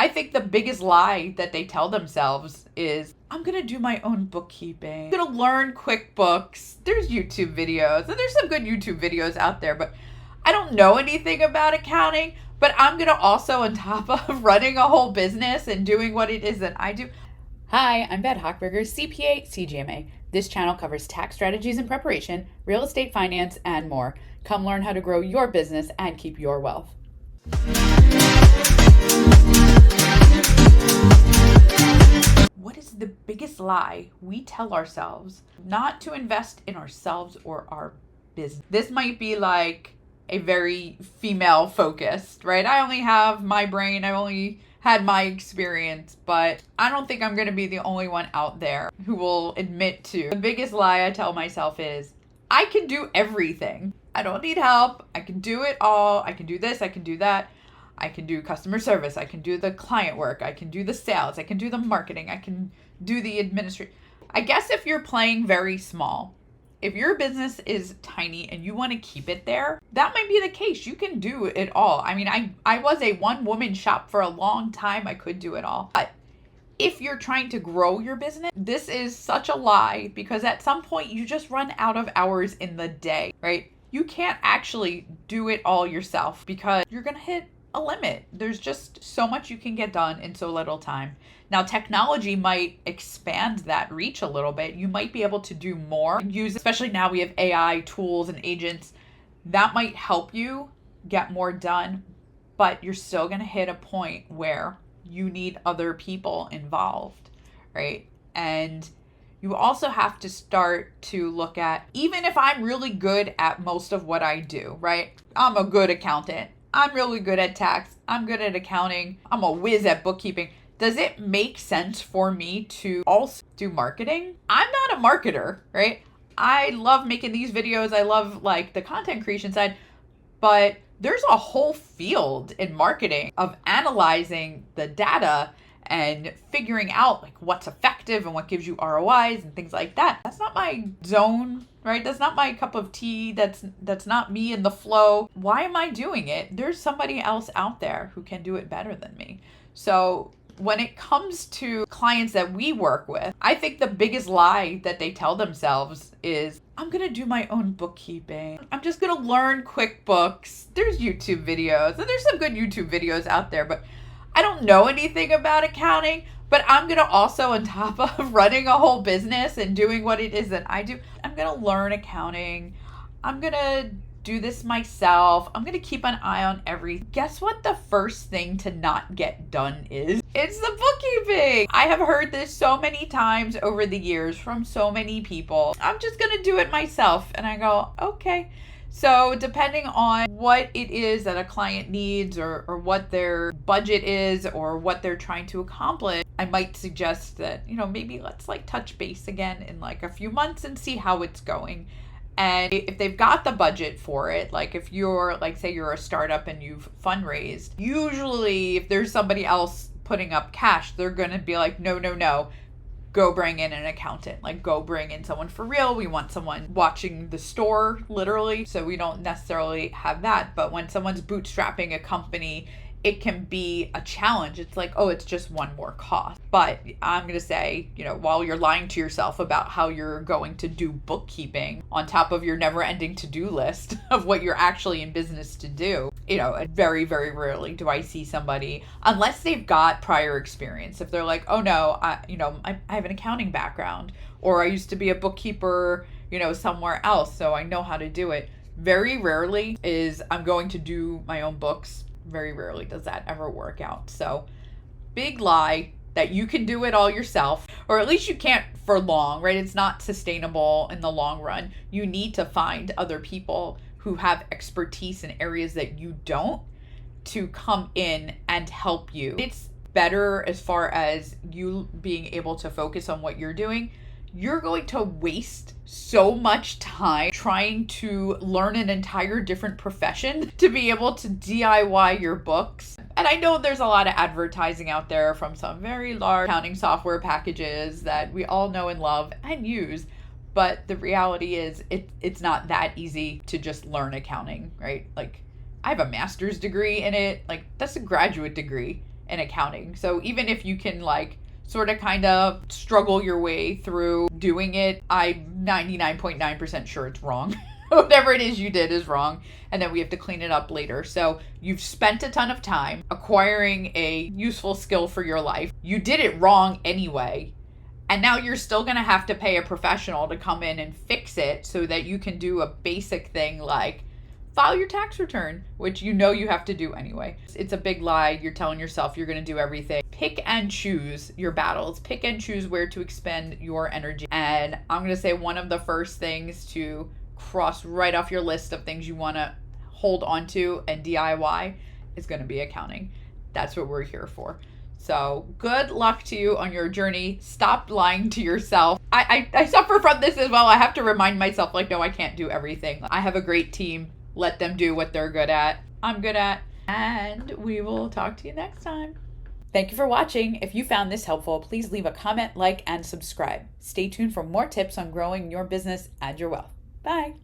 I think the biggest lie that they tell themselves is, I'm going to do my own bookkeeping. I'm going to learn QuickBooks. There's YouTube videos, and there's some good YouTube videos out there, but I don't know anything about accounting. But I'm going to also, on top of running a whole business and doing what it is that I do. Hi, I'm Beth Hochberger, CPA, CGMA. This channel covers tax strategies and preparation, real estate finance, and more. Come learn how to grow your business and keep your wealth. What is the biggest lie we tell ourselves not to invest in ourselves or our business? This might be like a very female focused, right? I only have my brain, I only had my experience, but I don't think I'm going to be the only one out there who will admit to the biggest lie I tell myself is, I can do everything. I don't need help. I can do it all. I can do this. I can do that. I can do customer service. I can do the client work. I can do the sales. I can do the marketing. I can do the administration. I guess if you're playing very small, if your business is tiny and you want to keep it there, that might be the case. You can do it all. I mean, I was a one-woman shop for a long time. I could do it all. But if you're trying to grow your business, this is such a lie, because at some point you just run out of hours in the day, right? You can't actually do it all yourself because you're going to hit a limit. There's just so much you can get done in so little time. Now, technology might expand that reach a little bit. You might be able to do more. Especially now we have AI tools and agents that might help you get more done, but you're still going to hit a point where you need other people involved, right? And you also have to start to look at, even if I'm really good at most of what I do, right? I'm a good accountant. I'm really good at tax. I'm good at accounting. I'm a whiz at bookkeeping. Does it make sense for me to also do marketing? I'm not a marketer, right? I love making these videos. I love like the content creation side, but there's a whole field in marketing of analyzing the data and figuring out like what's effective and what gives you ROIs and things like that. That's not my zone, right? That's not my cup of tea. That's not me in the flow. Why am I doing it? There's somebody else out there who can do it better than me. So when it comes to clients that we work with, I think the biggest lie that they tell themselves is, I'm going to do my own bookkeeping. I'm just going to learn QuickBooks. There's YouTube videos, and there's some good YouTube videos out there, but I don't know anything about accounting. But I'm going to also, on top of running a whole business and doing what it is that I do, I'm going to learn accounting. I'm going to do this myself. I'm going to keep an eye on everything. Guess what the first thing to not get done is? It's the bookkeeping. I have heard this so many times over the years from so many people. I'm just going to do it myself. And I go, okay. So depending on what it is that a client needs or what their budget is or what they're trying to accomplish, I might suggest that, maybe let's like touch base again in like a few months and see how it's going. And if they've got the budget for it, like if you're like, say you're a startup and you've fundraised, usually if there's somebody else putting up cash, they're going to be like, no, go bring in an accountant, like go bring in someone for real. We want someone watching the store literally. So we don't necessarily have that. But when someone's bootstrapping a company, it can be a challenge. It's like, oh, it's just one more cost. But I'm going to say, while you're lying to yourself about how you're going to do bookkeeping on top of your never ending to-do list of what you're actually in business to do, very, very rarely do I see somebody, unless they've got prior experience. If they're like, oh no, I have an accounting background, or I used to be a bookkeeper, somewhere else, so I know how to do it. Very rarely is I'm going to do my own books. Very rarely does that ever work out. So big lie that you can do it all yourself, or at least you can't for long, right? It's not sustainable in the long run. You need to find other people who have expertise in areas that you don't to come in and help you. It's better as far as you being able to focus on what you're doing. You're going to waste so much time trying to learn an entire different profession to be able to DIY your books. And I know there's a lot of advertising out there from some very large accounting software packages that we all know and love and use. But the reality is it's not that easy to just learn accounting, right? Like, I have a master's degree in it. Like, that's a graduate degree. in accounting. So even if you can like sort of kind of struggle your way through doing it, I'm 99.9% sure it's wrong. Whatever it is you did is wrong, and then we have to clean it up later. So you've spent a ton of time acquiring a useful skill for your life. You did it wrong anyway, and now you're still going to have to pay a professional to come in and fix it so that you can do a basic thing like file your tax return, which you know you have to do anyway. It's a big lie. You're telling yourself you're going to do everything. Pick and choose your battles. Pick and choose where to expend your energy. And I'm going to say one of the first things to cross right off your list of things you want to hold on to and DIY is going to be accounting. That's what we're here for. So good luck to you on your journey. Stop lying to yourself. I suffer from this as well. I have to remind myself, like, no, I can't do everything. I have a great team. Let them do what they're good at. I'm good at. And we will talk to you next time. Thank you for watching. If you found this helpful, please leave a comment, like, and subscribe. Stay tuned for more tips on growing your business and your wealth. Bye.